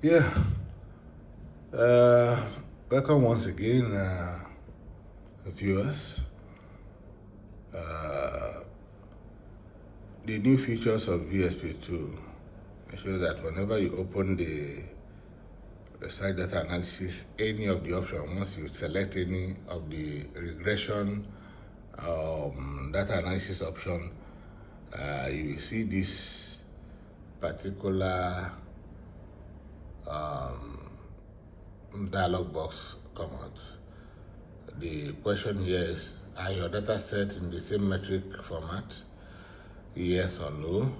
Yeah, uh, welcome once again, viewers. Uh, the new features of VSP2 show that whenever you open the site data analysis, any of the options, once you select any of the regression data analysis option, you will see this particular dialog box come out. The question here is, are your data set in the same metric format? Yes or no?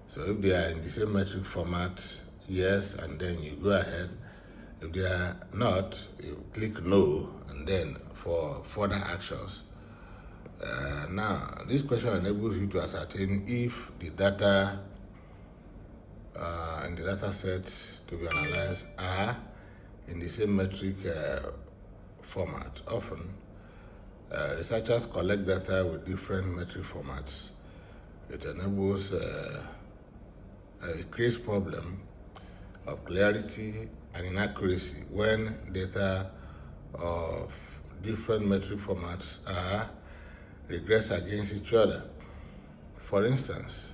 So if they are in the same metric format, yes, and then you go ahead. If they are not, you click no, and then for further actions. Now, this question enables you to ascertain if the data in the data set to be analyzed are in the same metric format. Often, researchers collect data with different metric formats. It enables, it creates problem of clarity and inaccuracy when data of different metric formats are regressed against each other. For instance,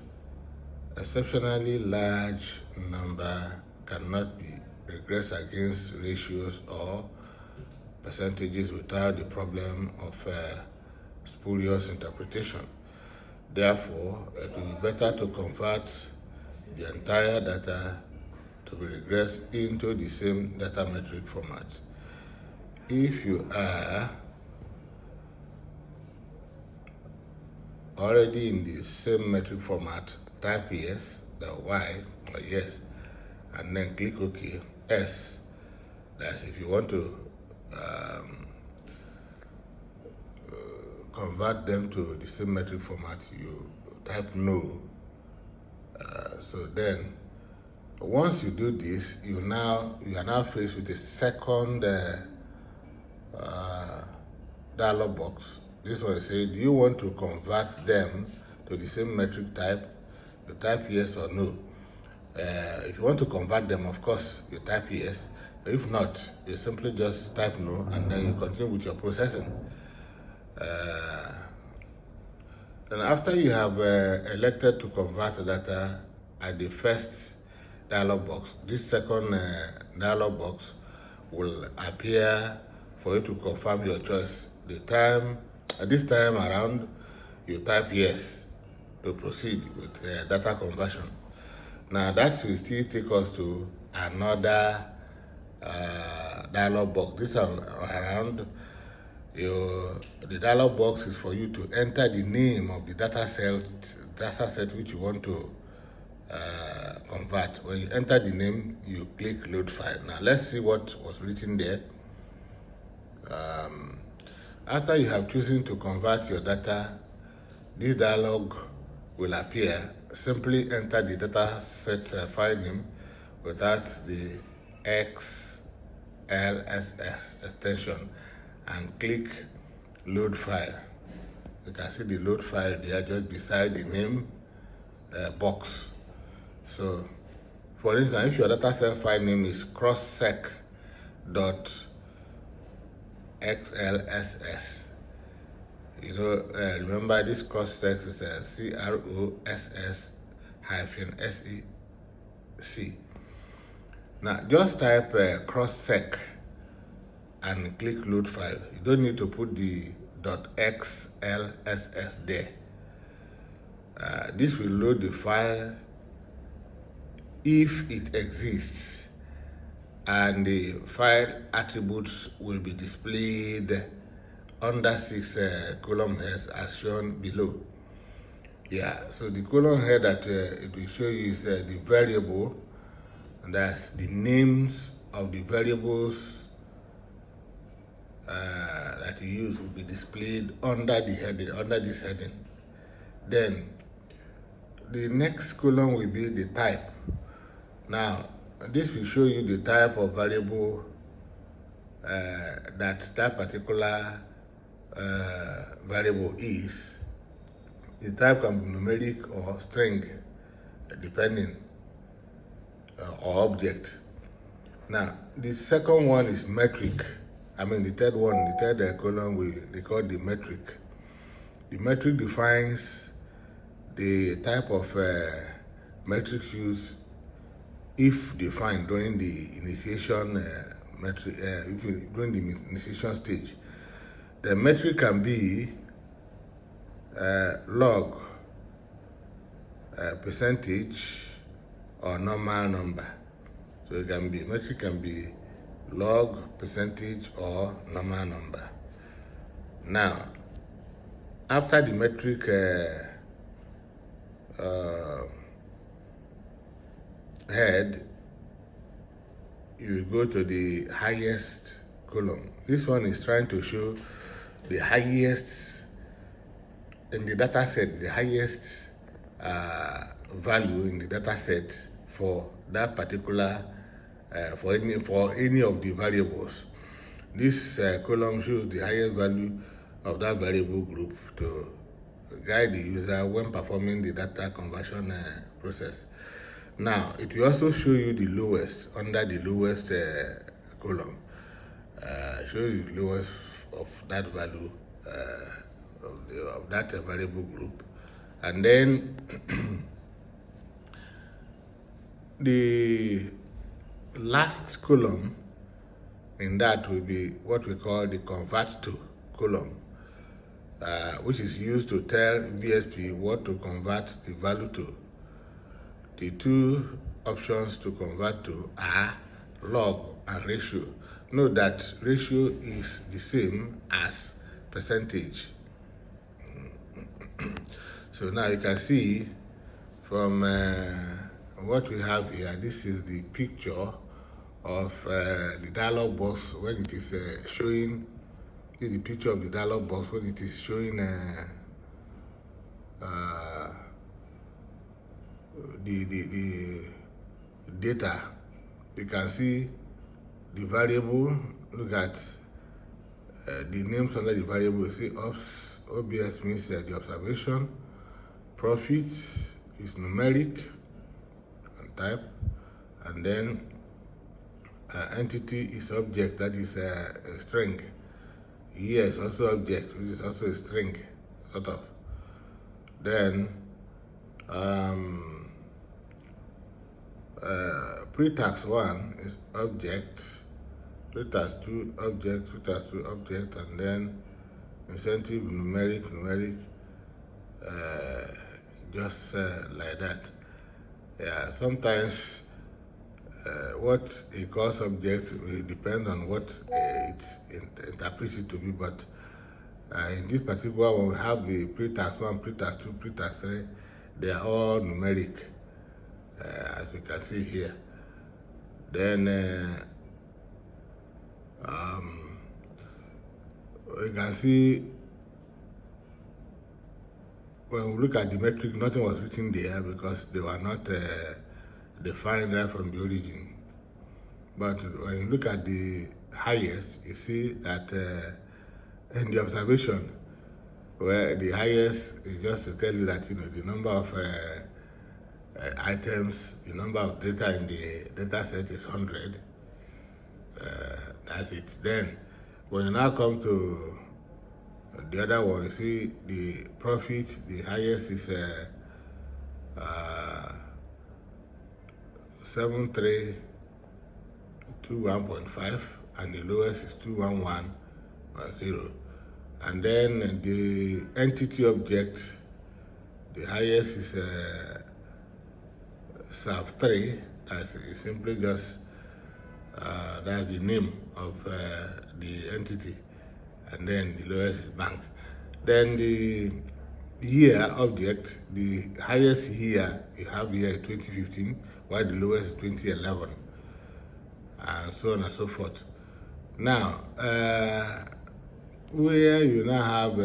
exceptionally large number cannot be regressed against ratios or percentages without the problem of spurious interpretation. Therefore, it will be better to convert the entire data to be regressed into the same data metric format. If you are already in the same metric format, type yes, the Y, or yes, and then click OK. S, that's if you want to convert them to the same metric format, you type no. So then, once you do this, you are now faced with a second dialog box. This one says, do you want to convert them to the same metric type? You type yes or no. If you want to convert them, of course, you type yes. If not, you simply just type no, and then you continue with your processing. Then after you have elected to convert data at the first dialog box, this second dialog box will appear for you to confirm your choice. This time around, you type yes to proceed with data conversion. Now that will still take us to another dialog box. This time around, the dialog box is for you to enter the name of the data set which you want to convert. When you enter the name, you click load file. Now let's see what was written there. After you have chosen to convert your data, this dialog will appear. Simply enter the data set file name without the XLSS extension and click load file. You can see the load file there just beside the name box. So, for instance, if your data set file name is crosssec.xlss, remember this crosssec is CROSS-SEC. Now, just type crosssec and click load file. You don't need to put the .xlss there. This will load the file if it exists, and the file attributes will be displayed under 6 column heads as shown below. Yeah, so the column head that it will show you is the variable, and that's the names of the variables that you use will be displayed under the heading, under this heading. Then the next column will be the type. Now this will show you the type of variable that particular variable is. The type can be numeric or string, depending. or object. Now, the second one is metric. The third one, the third column, they call the metric. The metric defines the type of metric used if defined during the initiation during the initiation stage. The metric can be log, percentage, or normal number. So it can be, metric can be log, percentage, or normal number. Now, after the metric head, you go to the highest column. This one is trying to show the highest in the data set, the highest value in the data set for that particular for any of the variables. This column shows the highest value of that variable group to guide the user when performing the data conversion process. Now, it will also show you the lowest under the lowest column. Show you the lowest of that value of that variable group, and then the last column in that will be what we call the convert to column, which is used to tell VSP what to convert the value to. The two options to convert to are log and ratio. Note that ratio is the same as percentage. So now you can see from what we have here, this is the picture of the dialog box when it is showing. This is the picture of the dialog box when it is showing the data. You can see the variable. Look at the names under the variable. You see OBS means the observation. Profit is numeric and type, and then entity is object, that is a string. Here is also object, which is also a string, sort of. Then pre-tax 1 is object, pre-tax 2 object, pre-tax 2 object, and then incentive numeric, just like that. Yeah, sometimes what a calls object will depend on what it interprets it to be, but in this particular one, we have the pre-tax 1, pre-tax 2, pre-tax 3. They are all numeric, as we can see here. Then we can see when we look at the metric, nothing was written there because they were not defined right from the origin. But when you look at the highest, you see that in the observation, where the highest is just to tell you that the number of items, the number of data in the data set is 100. That's it. Then when you now come to the other one, you see the profit, the highest is 7321.5, and the lowest is 211.0. And then the entity object, the highest is SAV3, that's simply just that's the name of the entity, and then the lowest is bank. Then the year object, the highest year you have here is 2015, while the lowest is 2011, and so on and so forth. Now, where you now have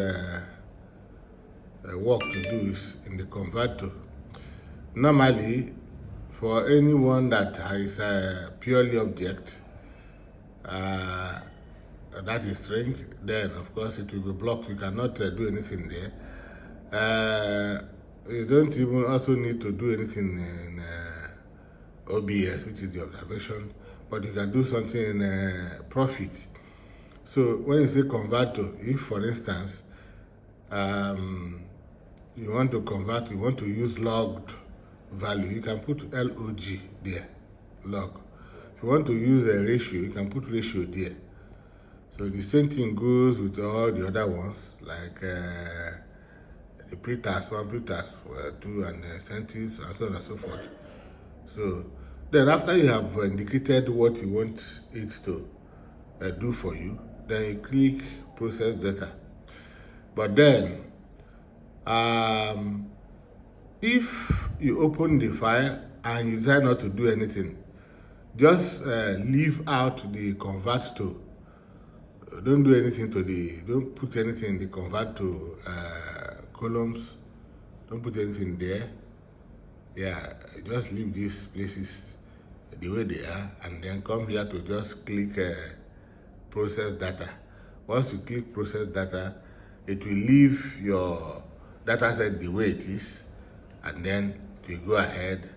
work to do is in the convert to. Normally, for anyone that is purely object, that is string, then of course it will be blocked. You cannot do anything there. You don't even also need to do anything OBS, which is the observation, but you can do something in profit. So when you say convert to, if for instance, you want to use logged value, you can put log there, log. If you want to use a ratio, you can put ratio there. So the same thing goes with all the other ones, like the pre-tax 1, pre-tax 2, and incentives, and so on and so forth. So then after you have indicated what you want it to do for you, then you click process data. But then, if you open the file and you decide not to do anything, just leave out the convert to. Don't do anything to don't put anything in the convert to columns. Don't put anything there. Yeah, just leave these places the way they are, and then come here to just click process data. Once you click process data, it will leave your data set the way it is, and then it will go ahead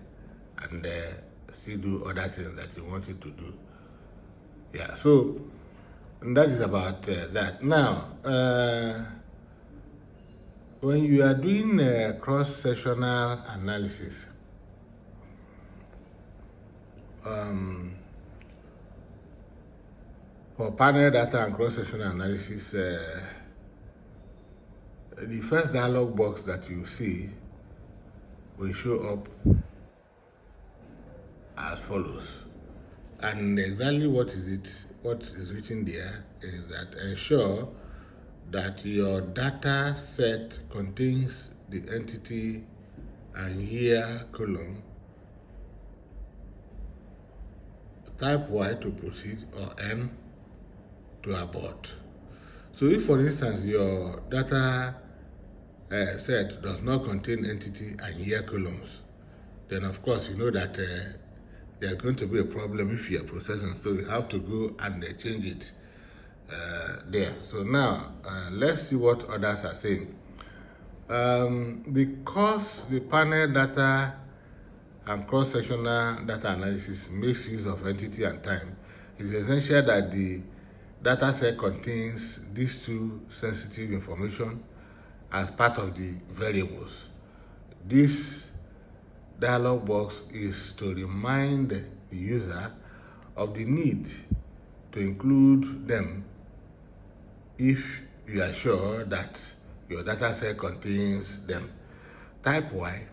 and still do other things that you want it to do. Yeah, so that is about that. Now, when you are doing cross-sectional analysis, for panel data and cross-sectional analysis, the first dialog box that you see will show up as follows. And exactly what is written there is that ensure that your data set contains the entity and year column, type Y to proceed, or N to abort. So if, for instance, your data set does not contain entity and year columns, then of course you know that there's going to be a problem if you are processing, so you have to go and change it there. So now, let's see what others are saying. Because the panel data and cross-sectional data analysis makes use of entity and time, it is essential that the data set contains these two sensitive information as part of the variables. This dialog box is to remind the user of the need to include them if you are sure that your data set contains them. Type Y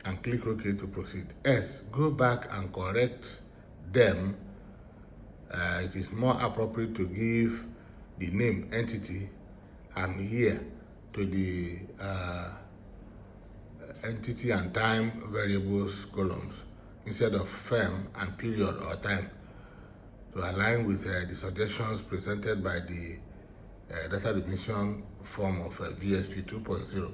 and click OK to proceed. S, go back and correct them. It is more appropriate to give the name, entity, and year to the entity and time variables columns instead of firm and period or time, to align with the suggestions presented by the data definition form of VSP 2.0.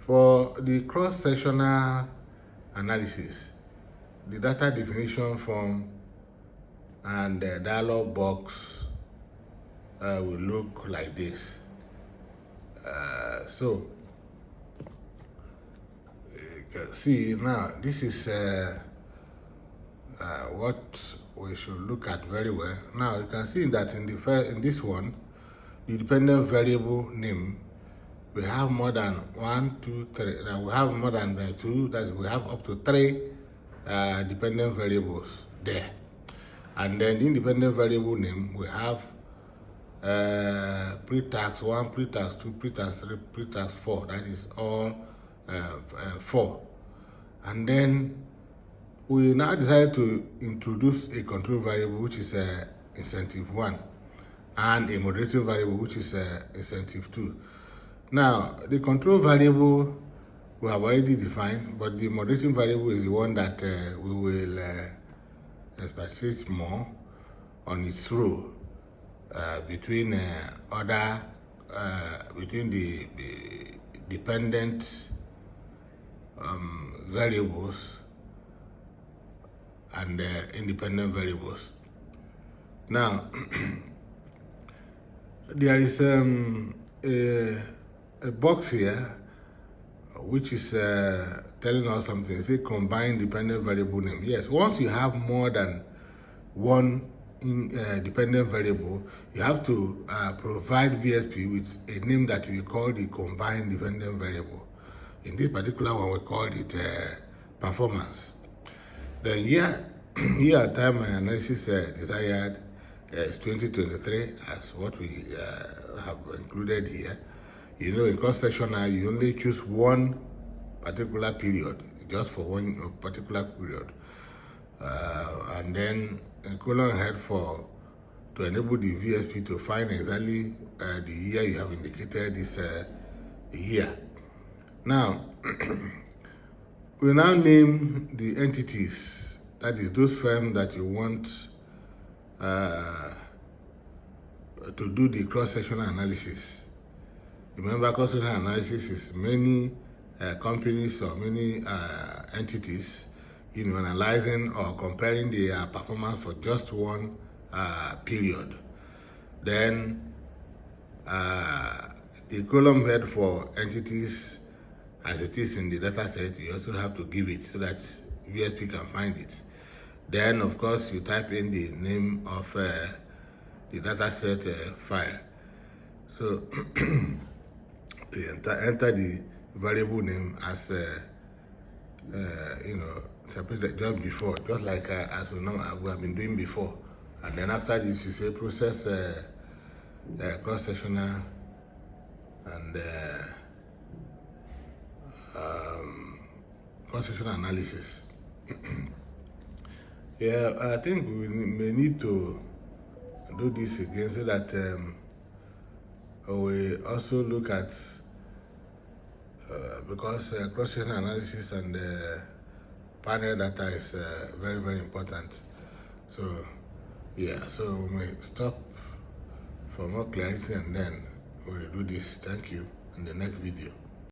For the cross-sectional analysis, the data definition form and the dialog box will look like this. So you can see now, this is what we should look at very well. Now you can see that in this one, the dependent variable name, we have more than 1, 2, 3. Now we have more than 2. That is, we have up to 3 dependent variables there. And then the independent variable name, we have pre-tax 1, pre-tax 2, pre-tax 3, pre-tax 4. That is all 4. And then we now decided to introduce a control variable, which is incentive 1, and a moderating variable, which is incentive 2. Now, the control variable we have already defined, but the moderating variable is the one that we will expatiate more on its role between between the dependent variables and independent variables. Now, there is a box here which is telling us something. Say combined dependent variable name. Yes, once you have more than one dependent variable, you have to provide VSP with a name that we call the combined dependent variable. In this particular one, we called it performance. Then year time analysis desired is 2023 as what we have included here. You know, in cross-sectional, you only choose one particular period, just for one particular period. And then a colon head to enable the VSP to find exactly the year you have indicated this year. Now, we now name the entities, that is those firms that you want to do the cross-sectional analysis. Remember, cross-sectional analysis is many companies or many entities, you know, analyzing or comparing their performance for just one period. Then the column head for entities as it is in the data set, you also have to give it so that VSP can find it. Then, of course, you type in the name of the dataset file. So, you enter the variable name as you know, separated just before, just like as we have been doing before. And then after this, you say process cross-sectional and cross-sectional analysis. Yeah, I think we may need to do this again so that we also look at because cross-sectional analysis and panel data is very, very important. So, yeah, so we may stop for more clarity and then we'll do this. Thank you in the next video.